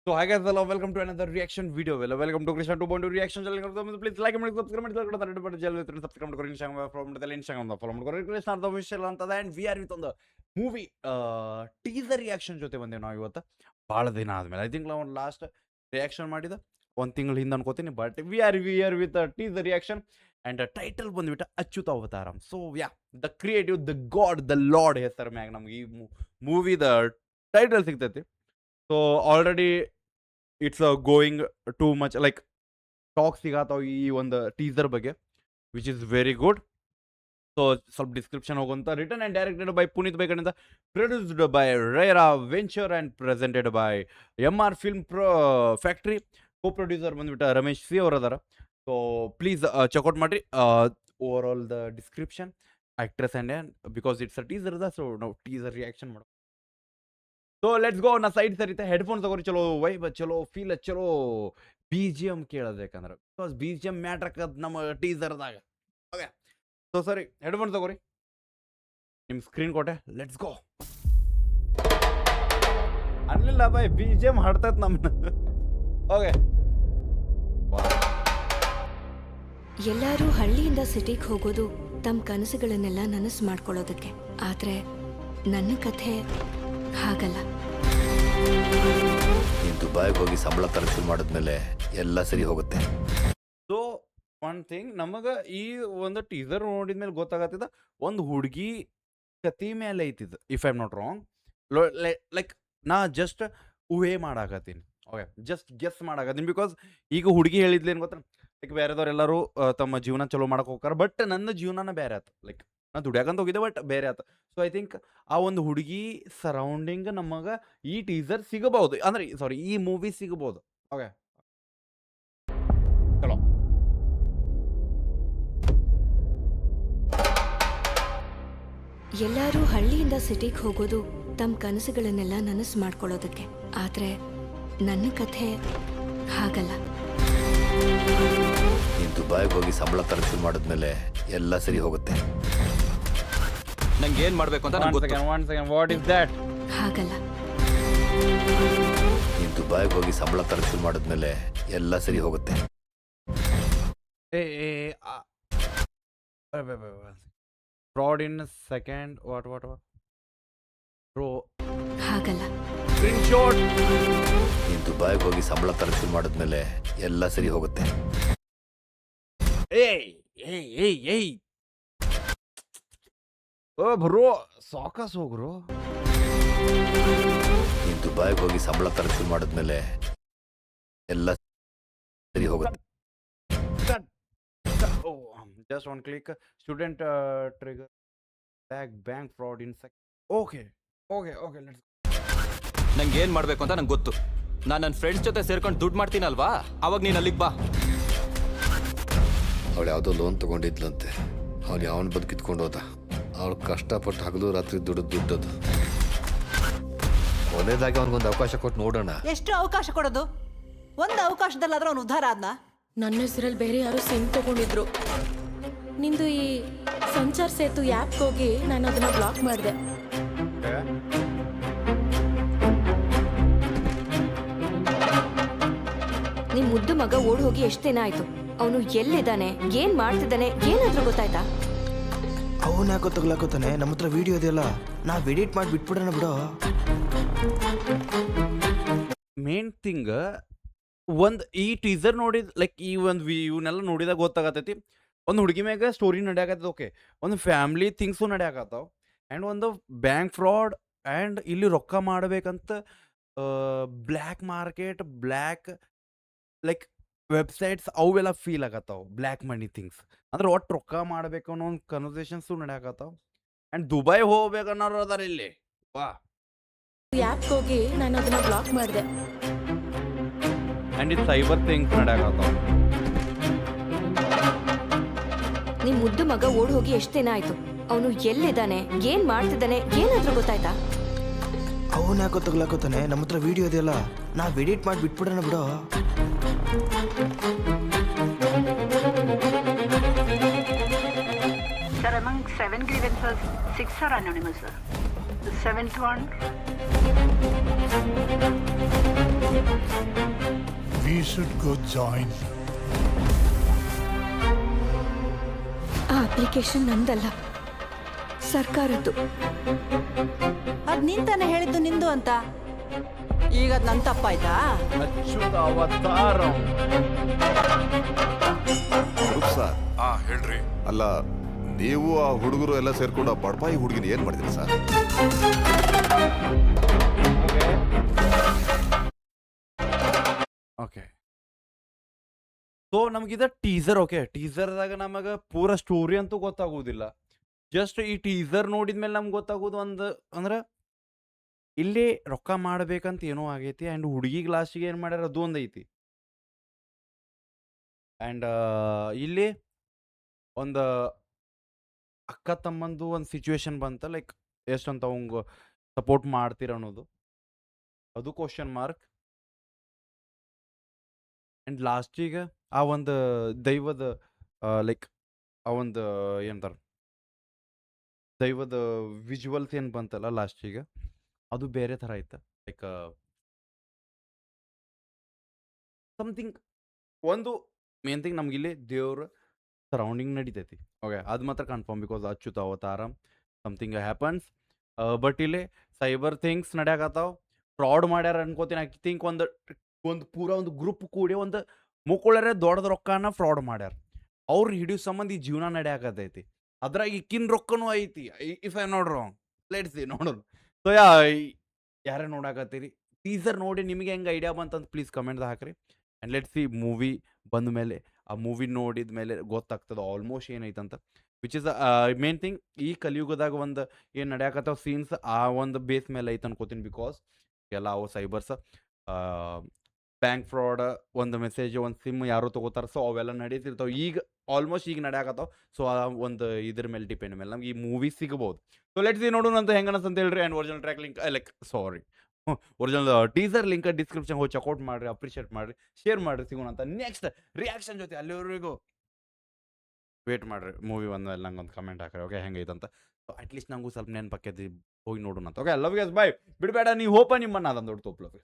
So hi guys, hello, welcome to another reaction video. Welcome to Krishna 2.2 reaction channel. Please like and subscribe and subscribe to Instagram from the Instagram follow ಮಾಡಿ Krishna the official ಅಂತದ and we are with on the movie teaser reaction ಜೊತೆ ಬಂದೇವೆ ನಾವು ಇವತ್ತು ಭಾಳ ದಿನ ಆದ್ಮೇಲೆ I think ನಾವು last reaction ಮಾಡಿದ ಒಂದು ತಿಂಗಳ ಹಿಂದೆ ಅನ್ಕೋತೀನಿ but we are with teaser reaction and title ಬಂದ್ಬಿಟ್ಟು Achyuta Avataram. So ya the creative the god the lord ಹೆಸರು ಮ್ಯಾಗ ನಮ್ಗೆ ಈ ಮೂವಿದ ಟೈಟಲ್ ಸಿಗ್ತೈತಿ. So already it's going too much like talk ಸಿಗತ್ತಾವ ಈ ಒಂದು ಟೀಸರ್ ಬಗ್ಗೆ which is very good. So ಸ್ವಲ್ಪ ಡಿಸ್ಕ್ರಿಪ್ಷನ್ ಹೋಗುವಂತ written and directed by Puneet ಬೈಕಣಿಂದ, produced by RERA venture and presented by MR film factory. Co producer ಬಂದ್ಬಿಟ್ಟು Ramesh C ಅವರು ಅದಾರ. ಸೊ ಪ್ಲೀಸ್ ಚೆಕ್ಔಟ್ ಮಾಡಿರಿ over all the description actress and because it's a teaser ಅದ. So ನಾವು teaser reaction ಮಾಡೋ. So let's go. ನಾ side ಸರಿತೆ headphone ತಗೋರಿ, ಚಲೋ ವೈಬ್, ಚಲೋ ಫೀಲ್, ಚಲೋ BGM ಕೇಳೋದು. ಯಾಕಂದ್ರೆ ಬಿಕಾಸ್ BGM ಮ್ಯಾಟ್ರ್ ಆಕದ್ ನಮ್ಮ ಟೀಸರ್ದಾಗ. ಓಕೆ, ಸೊ ಸರಿ ಹೆಡ್ಫೋನ್ ತಗೋರಿ, ನಿಮ್ಮ ಸ್ಕ್ರೀನ್ ಕೊಟ್ಟೆ, ಲೆಟ್ಸ್ ಗೋ. ಅನ್ಲಿಲ್ಲ ಬೈ BGM ಹಾಡ್ತೈತೆ ನಮ್ಮನ್ನ. ಓಕೆ, ಎಲ್ಲರೂ ಹಳ್ಳಿಯಿಂದ ಸಿಟಿಗೆ ಹೋಗೋದು ತಮ್ಮ ಕನಸುಗಳನ್ನೆಲ್ಲ ನನಸು ಮಾಡ್ಕೊಳ್ಳೋದಕ್ಕೆ. ಆದ್ರೆ ನನ್ನ ಕಥೆ ಹಾಗಲ್ಲ. ನೀನು ದುಬೈಗೆ ಹೋಗಿ ಸಂಬಳ ತರಕ್ ಶುರು ಮಾಡಿದ್ಮೇಲೆ ಎಲ್ಲ ಸರಿ ಹೋಗುತ್ತೆ. ಸೊ ಒನ್ ಥಿಂಗ್ ನಮಗೆ ಈ ಒಂದು ಟೀಸರ್ ನೋಡಿದ್ಮೇಲೆ ಗೊತ್ತಾಗತ್ತಿದ ಒಂದು ಹುಡುಗಿ ಕತಿ ಮೇಲೆ ಐತಿದ್ದು, if I am not wrong. Like ನಾ ಜಸ್ಟ್ ಊಹೆ ಮಾಡಾಕತ್ತೀನಿ. ಓಕೆ, ಜಸ್ಟ್ ಗೆಸ್ ಮಾಡಾಕತ್ತೀನಿ. ಬಿಕಾಸ್ ಈಗ ಹುಡುಗಿ ಹೇಳಿದ್ಲಿ ಏನು ಗೊತ್ತಾ, ಲೈಕ್ ಬೇರೆದವ್ರೆಲ್ಲರೂ ತಮ್ಮ ಜೀವನ ಚಲೋ ಮಾಡಕ್ಕೆ ಹೋಗ್ತಾರೆ, ಬಟ್ ನನ್ನ ಜೀವನನ ಬೇರೆ ಆಯ್ತು. ಲೈಕ್ ನಾ ದುಡ್ಯಾಕಂತ ಹೋಗಿದ್ದೆ ಬಟ್ ಬೇರೆ ಆಯ್ತು. ಸೊ ಐ ಥಿಂಕ್ ಆ ಒಂದು ಹುಡುಗಿ ಸರೌಂಡಿಂಗ್ ನಮಗೆ ಈ ಟೀಸರ್ ಸಿಗಬಹುದು, ಅಂದ್ರೆ ಸಾರಿ ಈ ಮೂವಿ ಸಿಗಬಹುದು. ಓಕೆ ಚಲೋ. ಎಲ್ಲರೂ ಹಳ್ಳಿಯಿಂದ ಸಿಟಿಗೆ ಹೋಗೋದು ತಮ್ಮ ಕನಸುಗಳನ್ನೆಲ್ಲ ನನಸು ಮಾಡ್ಕೊಳ್ಳೋದಕ್ಕೆ. ಆದ್ರೆ ನನ್ನ ಕಥೆ ಹಾಗಲ್ಲ. ನೀನು ದುಬೈಗೆ ಹೋಗಿ ಸಂಬಳ ತರಕ್ ಶುರು ಮಾಡಿದ್ಮೇಲೆ ಎಲ್ಲ ಸರಿ ಹೋಗುತ್ತೆ. ನಂಗೆ ಏನ್ ಮಾಡ್ಬೇಕು ಅಂತ ನಂಗೆ ಗೊತ್ತು. One second, what is that? ಹಾಗಲ್ಲ. ನೀನು ದುಬೈಗೆ ಹೋಗಿ ಸಂಬಳ ತರಕ್ ಶುರು ಮಾಡಿದ್ಮೇಲೆ ಎಲ್ಲ ಸರಿ ಹೋಗುತ್ತೆ. Fraud in second, what bro? ಹಾಗಲ್ಲ. ಸ್ಕ್ರೀನ್ಶಾಟ್. ನೀನು ದುಬೈಗೆ ಹೋಗಿ ಸಂಬಳ ತರಕ್ ಶುರು ಮಾಡಿದ್ಮೇಲೆ ಎಲ್ಲ ಸರಿ ಹೋಗುತ್ತೆ. ಏಯ್ ಓ ಬ್ರೋ, ಸಾಕಸ್ ಹೋಗ್ರು. ನೀನು ದುಬೈಗೆ ಹೋಗಿ ಸಂಬಳ ತರಕ್ ಶುರು ಮಾಡಿದ್ಮೇಲೆ ಎಲ್ಲ ಸರಿ ಹೋಗುತ್ತೆ. Just one click. Student trigger bank fraud in sec. Okay, let's. ನಂಗೆ ಏನ್ ಮಾಡ್ಬೇಕು ಅಂತ ನಂಗೆ ಗೊತ್ತು. ನಾನು ನನ್ನ ಫ್ರೆಂಡ್ಸ್ ಜೊತೆ ಸೇರ್ಕೊಂಡು ದುಡ್ಡು ಮಾಡ್ತೀನಲ್ವಾ, ಅವಾಗ ನೀನು ಅಲ್ಲಿಗೆ ಬಾ. ಅವಳು ಯಾವುದೋ ಲೋನ್ ತಗೊಂಡಿದ್ಲಂತೆ, ಅವ್ನು ಯಾವನ್ ಬದುಕಿತ್ಕೊಂಡು ಹೋದ. ಅವಳು ಕಷ್ಟಪಟ್ಟು ಹಗಲು ರಾತ್ರಿ ದುಡ್ಡದು. ಕೊನೆದಾಗಿ ಅವನಿಗೊಂದು ಅವಕಾಶ ಕೊಟ್ಟು ನೋಡೋಣ. ಎಷ್ಟು ಅವಕಾಶ ಕೊಡೋದು? ಒಂದು ಅವಕಾಶದಲ್ಲಾದ್ರೂ ಅವನು ಉದ್ಧಾರ ಆದ್ನ? ನನ್ನ ಹೆಸರಲ್ಲಿ ಬೇರೆ ಯಾರು ಸಿಮ್ ತಗೊಂಡಿದ್ರು. ನಿಂದು ಈ ಸಂಚಾರ್ ಸೇತು ಆ್ಯಪ್ಗೆ ಹೋಗಿ ನಾನು ಅದನ್ನ ಬ್ಲಾಕ್ ಮಾಡಿದೆ. ನಿಮ್ ಮುದ್ದು ಮಗ ಓಡ್ ಹೋಗಿ ಎಷ್ಟು ದಿನ ಆಯ್ತು? ಅವನು ಎಲ್ಲಿದ್ದಾನೆ, ಏನ್ ಮಾಡ್ತಿದ್ದಾನೆ, ಏನಾದ್ರೂ ಗೊತ್ತಾಯ್ತಾ? ಅವನ್ ಯಾಕೋ ತಗ್ಲಾಕೋತಾನೆ? ನಮ್ಮ ಹತ್ರ ವಿಡಿಯೋ ಇದೆಯಲ್ಲ, ನಾವ್ ಎಡಿಟ್ ಮಾಡಿ ಬಿಟ್ಬಿಡೋಣ ಬಿಡೋ. ಮೇನ್ ಥಿಂಗ್ ಒಂದು ಈ ಟೀಸರ್ ನೋಡಿದ ಲೈಕ್ ಈ ಒಂದು ಇವನ್ನೆಲ್ಲ ನೋಡಿದಾಗ ಗೊತ್ತಾಗತೈತಿ ಒಂದು ಹುಡುಗಿ ಮ್ಯಾಗ ಸ್ಟೋರಿ ನಡೆಯಾಕತ್ತದ. ಓಕೆ, ಒಂದು ಫ್ಯಾಮಿಲಿ ಥಿಂಗ್ಸು ನಡೆಯಾಕತ್ತಾವ ಆ್ಯಂಡ್ ಒಂದು ಬ್ಯಾಂಕ್ ಫ್ರಾಡ್ ಆ್ಯಂಡ್ ಇಲ್ಲಿ ರೊಕ್ಕ ಮಾಡಬೇಕಂತ black market, black like websites ಅವೆಲ್ಲ ಫೀಲ್ ಆಗತ್ತಾವ. ಬ್ಲ್ಯಾಕ್ ಮನಿ ಥಿಂಗ್ಸ್ ಅಂದ್ರೆ ಒಟ್ಟು ರೊಕ್ಕ ಮಾಡಬೇಕು ಅನ್ನೋ ಒಂದು ಕನ್ವರ್ಸೇಷನ್ಸು ನಡೆಯಾಕತ್ತಾವ ಆ್ಯಂಡ್ ದುಬೈ ಹೋಗ್ಬೇಕನ್ನೋರು ಅದಾರ ಇಲ್ಲಿ. ವಾ, ಆ್ಯಪ್ಗೆ ಹೋಗಿ ನಾನು ಅದನ್ನ ಬ್ಲಾಕ್ ಮಾಡಿದೆ. ಆ್ಯಂಡ್ ಇದು ಸೈಬರ್ ಥಿಂಗ್ಸ್ ನಡೆಯಾಕತ್ತಾವ. ನಿಮ್ ಮುದ್ದು ಮಗ ಓಡ್ ಹೋಗಿ ಎಷ್ಟು ದಿನ ಆಯ್ತು? ಅವನು ಎಲ್ಲಿದ್ದಾನೆ, ಏನ್ ಮಾಡ್ತಿದ್ದಾನೆ, ಏನಾದ್ರೂ ಗೊತ್ತಾಯ್ತಾ? ಅವನ್ ಯಾಕೋ ತಗ್ಲಾಕೋತಾನೆ? ನಮ್ಮ ಹತ್ರ ವಿಡಿಯೋ ಇದೆಯಲ್ಲ, ನಾವ್ ಎಡಿಟ್ ಮಾಡಿ ಬಿಟ್ಬಿಡೋಣ ಬಿಡೋ. Sir, among 7 grievances, 6 are anonymous, sir. The 7th one We should go join. ಆ ಅಪ್ಲಿಕೇಶನ್ ನಂದಲ್ಲ, ಸರ್ಕಾರದ್ದು. ಅದ್ ನಿಂತಾನೆ ಹೇಳಿದ್ದು ನಿಂದು ಅಂತ. ಈಗ ಅದ್ ನನ್ ತಪ್ಪಾಯ್ತಾ? ಅಚ್ಯುತ ಅವತಾರಂ. ಸರ್ ಹೇಳ್ರಿ. ಅಲ್ಲ ನೀವು ಆ ಹುಡುಗರು ಎಲ್ಲ ಸೇರ್ಕೊಂಡು ಆ ಬಡಪಾಯಿ ಹುಡುಗಿನ ಏನ್ ಮಾಡಿದ್ರಿ ಸರ್? ಓಕೆ, ಸೊ ನಮಗಿದ ಟೀಸರ್. ಓಕೆ, ಟೀಸರ್ದಾಗ ನಮಗೆ ಪೂರ ಸ್ಟೋರಿ ಅಂತೂ ಗೊತ್ತಾಗೋದಿಲ್ಲ. ಜಸ್ಟ್ ಈ ಟೀಸರ್ ನೋಡಿದ್ಮೇಲೆ ನಮ್ಗೆ ಗೊತ್ತಾಗೋದು ಅಂದ್ರೆ ಇಲ್ಲಿ ರೊಕ್ಕ ಮಾಡ್ಬೇಕಂತ ಏನೋ ಆಗೈತಿ. ಆ್ಯಂಡ್ ಹುಡುಗಿಗೆ ಲಾಸ್ಟಿಗೆ ಏನು ಮಾಡ್ಯಾರ ಅದು ಒಂದು ಐತಿ. ಆ್ಯಂಡ್ ಇಲ್ಲಿ ಒಂದು ಅಕ್ಕ ತಮ್ಮಂದು ಒಂದು ಸಿಚುವೇಶನ್ ಬಂತ, ಲೈಕ್ ಎಷ್ಟಂತ ಅವಂಗೆ ಸಪೋರ್ಟ್ ಮಾಡ್ತೀರ ಅನ್ನೋದು, ಅದು ಕ್ವಶನ್ ಮಾರ್ಕ್. ಆ್ಯಂಡ್ ಲಾಸ್ಟಿಗೆ ಆ ಒಂದು ದೈವದ ಲೈಕ್ ಆ ಒಂದು ಏನಂತಾರ ದೈವದ ವಿಜುವಲ್ಸ್ ಏನು ಬಂತಲ್ಲ ಲಾಸ್ಟಿಗೆ, ಅದು ಬೇರೆ ಥರ ಐತೆ. ಲೈಕ್ ಸಮಥಿಂಗ್ ಒಂದು ಮೇನ್ ಥಿಂಗ್ ನಮಗಿಲ್ಲಿ ದೇವ್ರ ಸರೌಂಡಿಂಗ್ ನಡೀತೈತಿ. ಓಕೆ, ಅದು ಮಾತ್ರ ಕನ್ಫರ್ಮ್, ಬಿಕಾಸ್ ಅಚ್ಯುತ ಅವತಾರ ಸಮಥಿಂಗ್ ಹ್ಯಾಪನ್ಸ್. ಬಟ್ ಇಲ್ಲಿ ಸೈಬರ್ ಥಿಂಗ್ಸ್ ನಡೆಯಾಕತ್ತಾವ. ಫ್ರಾಡ್ ಮಾಡ್ಯಾರ ಅನ್ಕೋತೀನಿ. ಐ ಥಿಂಕ್ ಒಂದು ಪೂರ ಒಂದು ಗ್ರೂಪ್ ಕೂಡಿ ಒಂದು ಮುಕ್ಕುಳರೆ ದೊಡ್ಡದ ರೊಕ್ಕನ ಫ್ರಾಡ್ ಮಾಡ್ಯಾರ. ಅವ್ರು ಹಿಡಿಯೋ ಸಂಬಂಧ ಈ ಜೀವನ ನಡೆಯಾಕತೈತಿ. ಅದ್ರಾಗ ಇಕ್ಕಿನ ರೊಕ್ಕನೂ ಐತಿ, if I not wrong. Let's see ನೋಡೋದು. ಸೊ ಯಾರೇ ನೋಡಾಕತ್ತೀರಿ, ಟೀಸರ್ ನೋಡಿ ನಿಮಗೆ ಹೆಂಗೆ ಐಡಿಯಾ ಬಂತಂತ ಪ್ಲೀಸ್ ಕಮೆಂಟ್ದಾಗ ಹಾಕ್ರಿ. ಆ್ಯಂಡ್ ಲೆಟ್ಸ್ ಸಿ ಮೂವಿ ಬಂದ ಮೇಲೆ, ಆ ಮೂವಿ ನೋಡಿದ ಮೇಲೆ ಗೊತ್ತಾಗ್ತದೆ ಆಲ್ಮೋಸ್ಟ್ ಏನೈತಂತ. Which is main thing. ಈ ಕಲಿಯುಗದಾಗ ಒಂದು ಏನು ನಡೆಯಾಕತ್ತಾವ ಸೀನ್ಸ್ ಆ ಒಂದು ಬೇಸ್ ಮೇಲೆ ಐತೆ ಅನ್ಕೋತೀನಿ. ಬಿಕಾಸ್ ಎಲ್ಲ ಅವು ಸೈಬರ್ಸ್ ಬ್ಯಾಂಕ್ ಫ್ರಾಡ್, ಒಂದು ಮೆಸೇಜ್, ಒಂದು ಸಿಮ್ ಯಾರು ತೊಗೋತಾರೆ. ಸೊ ಅವೆಲ್ಲ ನಡೀತಿರ್ತಾವೆ ಈಗ, ಆಲ್ಮೋಸ್ಟ್ ಈಗ ನಡೆಯಾಕತ್ತಾವ. ಸೊ ಆ ಒಂದು ಇದ್ರ ಮೇಲೆ ಡಿಪೆಂಡ್ ಮೇಲೆ ನಮ್ಗೆ ಈ ಮೂವಿ ಸಿಗ್ಬೋದು. ಸೊ ಲೆಟ್ಸ್ ಸಿ ನೋಡೋಣ ಅಂತ ಹೆಂಗೆ ಅಂತ ಹೇಳ್ರಿ. And original track link original teaser link description ಹೋಗಿ ಚೆಕ್ಔಟ್ ಮಾಡಿರಿ, ಅಪ್ರಿಷಿಯೇಟ್ ಮಾಡಿರಿ, ಶೇರ್ ಮಾಡಿರಿ. ಸಿಗೋಣ ಅಂತ ನೆಕ್ಸ್ಟ್ ರಿಯಾಕ್ಷನ್ ಜೊತೆ. ಅಲ್ಲಿವರೆಗೂ ವೇಟ್ ಮಾಡಿರಿ. ಮೂವಿ ಬಂದ್ಮೇಲೆ ನಂಗೆ ಒಂದು ಕಮೆಂಟ್ ಹಾಕ್ರಿ. ಓಕೆ, ಹೆಂಗೈತಂತ. ಸೊ ಅಟ್ಲೀಸ್ಟ್ ನಂಗೂ ಸ್ವಲ್ಪ ನೆನಪಕ್ಕೈತಿ, ಹೋಗಿ ನೋಡೋಣ ಅಂತ. ಓಕೆ, ಲವ್ ಯಸ್ ಬಾಯ್. ಬಿಡಬೇಡ, ನೀವು ಹೋಪ ನಿಮ್ಮನ್ನ ಅದೊಂದು ದೊಡ್ಡ ತೋಪ್ಲವ್.